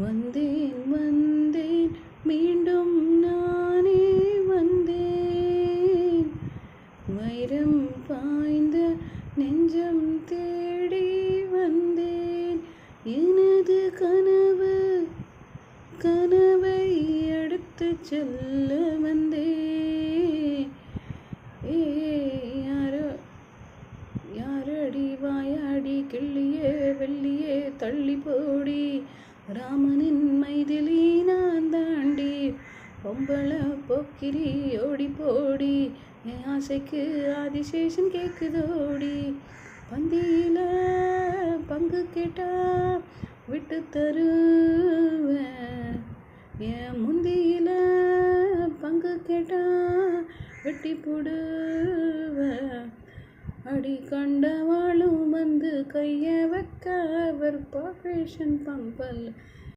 வந்தேன் வந்தேன் மீண்டும் நானே வந்தேன். வைரம் பாய்ந்த நெஞ்சம் தேடி வந்தேன். எனது கனவை எடுத்து செல்ல வந்தேன். யாரடி வாயாடி கிள்ளியே வெள்ளியே தள்ளி போடி, ராமனின் மைதிலி நான் தாண்டி, பொம்பள போக்கிரி ஓடி போடி, என் ஆசைக்கு ஆதிசேஷன் கேக்குதோடி. பந்தியில பங்கு கேட்டா விட்டு தருவேன், என் முந்தியில பங்கு கேட்டா வெட்டி போடுவேன். அடி கண்டவாளும் வந்து கைய வைக்க வெறுப்பாக்ரேஷன் பம்பல்